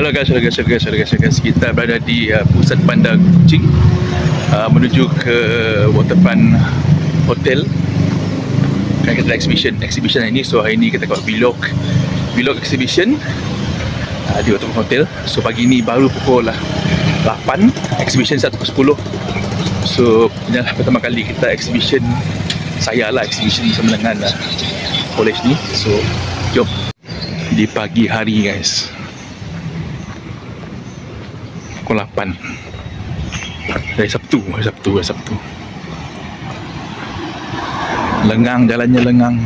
Hello guys. Kita berada di pusat bandar Kuching, menuju ke Waterfront Hotel. Kan kita exhibition ini. So hari ni kita buat vlog exhibition di Waterfront Hotel. So pagi ni baru pukul 8, exhibition 1 pukul 10. So inilah pertama kali kita exhibition bersama dengan college ni. So jom di pagi hari guys, pukul 8 hari Sabtu. Jalannya lengang,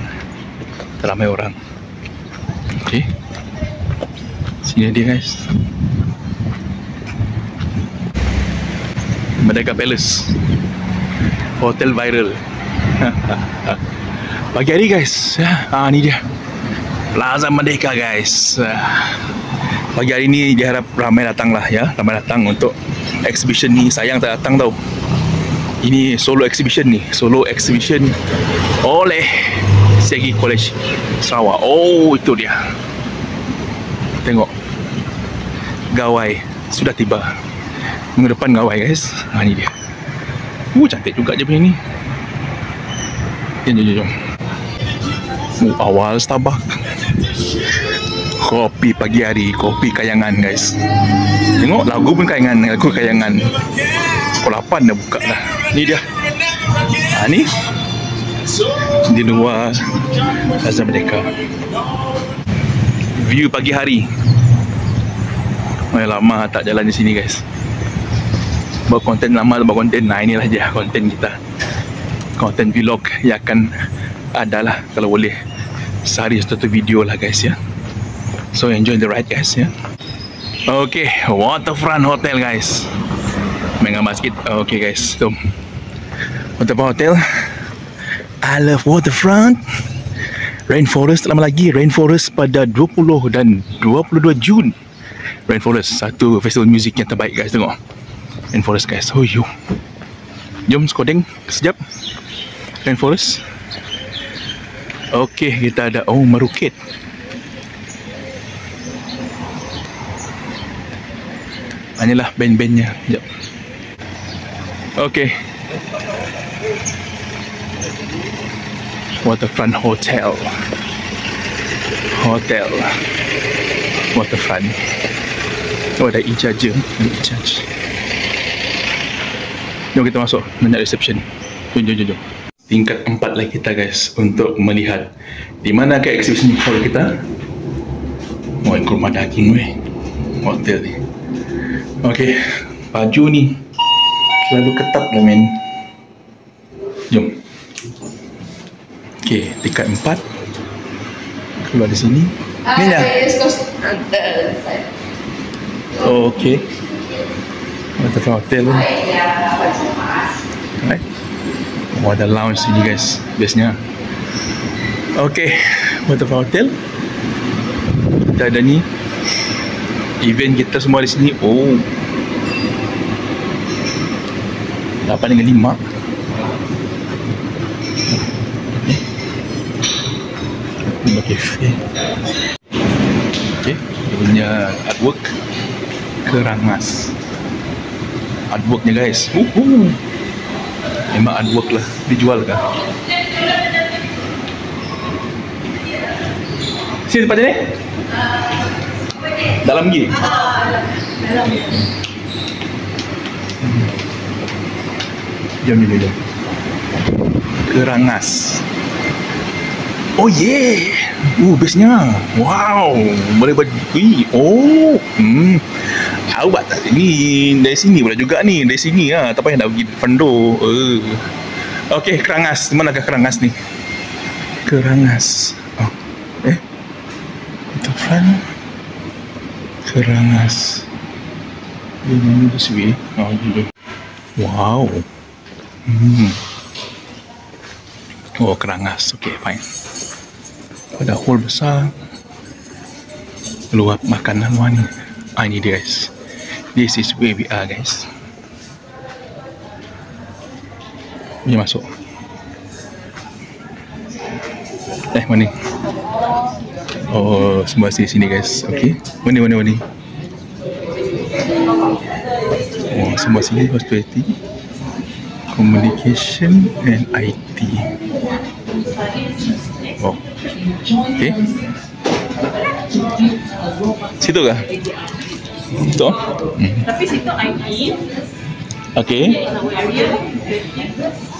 ramai orang. Okey, sini dia guys, Merdeka Palace, hotel viral. Pagi hari guys, ni dia Plaza Merdeka guys. Pagi hari ni diharap ramai datang untuk exhibition ni. Sayang tak datang tau. Ini solo exhibition oleh Segi College Sarawak. Oh, itu dia. Tengok, gawai sudah tiba. Minggu depan gawai guys. Ni dia. Cantik juga je punya ni. Jom. Awal Starbucks. Kopi pagi hari, kopi kayangan guys. Tengok, lagu kayangan. Pukul 8 dah buka dah. Ni dia. Ni di luar Plaza Merdeka. View pagi hari. Lama tak jalan di sini guys. Buat konten lama, inilah je konten kita. Konten vlog yang akan adalah kalau boleh sehari satu video lah guys ya. So enjoy the ride guys ya. Okay, Waterfront Hotel guys. Main gambar sikit. Okay guys, so Waterfront Hotel. I love Waterfront. Rainforest lama lagi. Rainforest pada 20 dan 22 Jun. Rainforest, satu festival muzik yang terbaik guys. Tengok Rainforest guys. Jom skodeng sekejap Rainforest. Okay, kita ada Merukit. Inilah band-bandnya. Okay, Waterfront Hotel Waterfront. Ada e-charger. Jom kita masuk menyak reception. Jom. Tingkat 4 lah kita guys untuk melihat di mana ke exhibition hall kita. Kurma daging hotel ni. Okey, baju ni selalu ketat lah men. Jom. Okey, tingkat 4. Keluar di sini. Ni lah. Okey. Waterfront Hotel. Right. Ada lounge sini guys, biasanya. Okey, Waterfront Hotel. Kita ada ni event kita semua di sini. 8 dengan 5. Cafe. Okey, dia punya artwork kerangas. Artworknya guys. Memang artwork lah, dijual kah? Sini tempat ni? Dalam lagi? Jom. Kerangas. Oh yeah. Bestnya. Wow. Boleh buat. Tahu buat tak ni. Dari sini pula juga ni. Dari sini lah. Tak payah nak pergi Fendo. Okey, kerangas. Di manakah kerangas ni? Kerangas. Waterfront Kerangas. Ini di sini. Wow. Kerangas. Okey, fine. Ada hall besar. Luar makanan luar ni. Ini dia guys. This is where we are guys. Ni masuk. Mana? Oh, semua sini guys. Okey. Mana? semua sini. Hospitality, Communication and IT. Oh, okay. Situ kah? Betul? Tapi situ IT. Okay.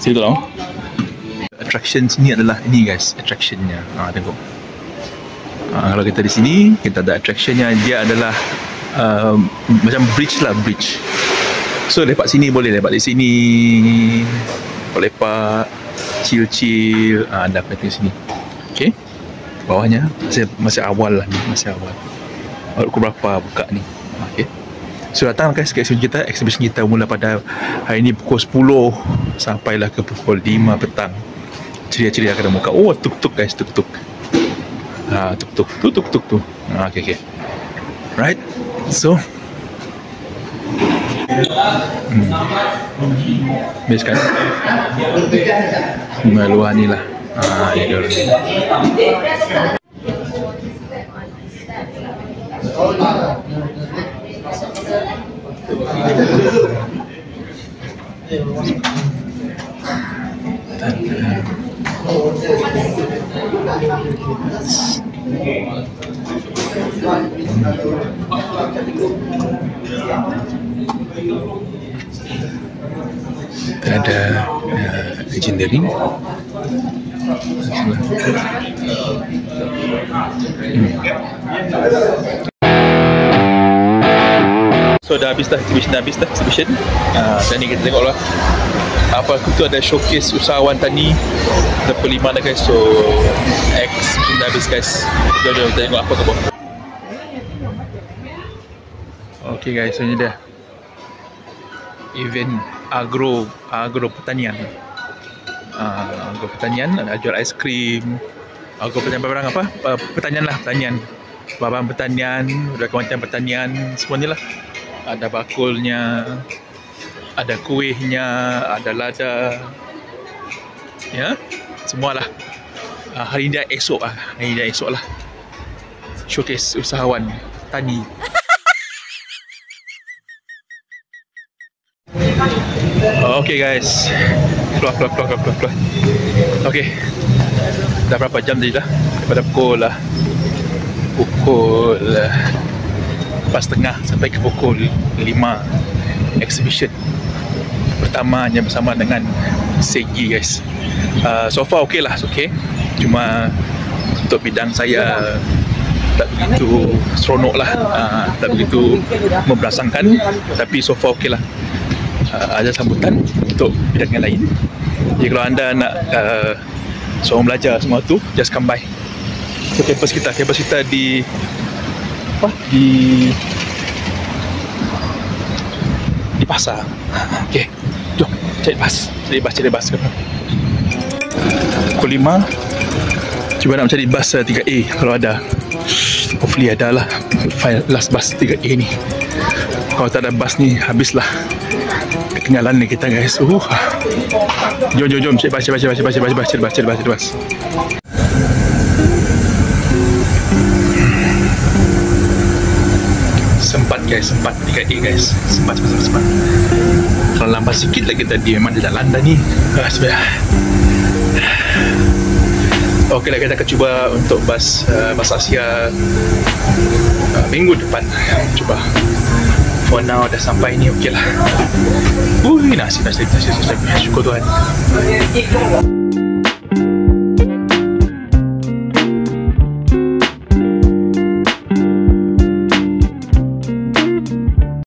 Situ lah. Attraction sini adalah ini guys, attractionnya. Tengok. Kalau kita di sini, kita ada attractionnya. Dia adalah macam bridge lah, bridge. So lepak sini boleh, lepak di sini, lepak, chill. Ada apa di sini. Okay. Bawahnya masih awal lah ni, masih awal. Pukul berapa buka ni? Okay. So datang guys ke exhibition kita mula pada hari ni pukul 10 sampailah ke pukul 5 petang. Ceria-ceria akan muka. Oh, tuk-tuk guys, tuk-tuk. Tuk-tuk tu. Okay. Right. So best kan? Luar ni lah. Ni dia. Ada legendary. So dah habis exhibition. Dan ni kita tengok lah apa tu, ada showcase usahawan tani level 5 dah guys. So exhibition dah habis guys. Jom kita tengok apa khabar. Okay guys, so ni dia event agro pertanian. Agro pertanian, ada jual aiskrim. Agro pertanian barang apa? Pertanian. Barang pertanian, ada kementerian pertanian, semuanya lah. Ada bakulnya, ada kuihnya, ada lada, ya, semualah. Hari ni esok lah. Showcase usahawan tani. Okay guys, keluar. Okay, dah berapa jam tadi dah? Daripada pukul 4:30 sampai ke pukul 5 exhibition pertamanya bersama dengan Segi guys. So far okay lah, okay. Cuma untuk bidang saya tak begitu seronok lah, tak begitu memberasangkan. Tapi so far okay lah. Ada sambutan untuk bidang yang lain. Jadi kalau anda nak seorang belajar semua tu, just come by ke kampus kita di pasar. Okay, jom cari bas. Pukul 5 cuba nak mencari bas 3A kalau ada. Hopefully ada lah last bus 3A ni. Kalau tak ada bas ni, habislah ketinggalan ni kita guys. Jom cari bas. Sempat 3A guys. Sempat. Kalau lambat sikit lagi tadi, memang dia jalan dah ni. Sebenarnya okey lah, kita akan cuba untuk bas Asia minggu depan. Cuba. For now dah sampai ni, okey lah. Nasib. Syukur Tuhan.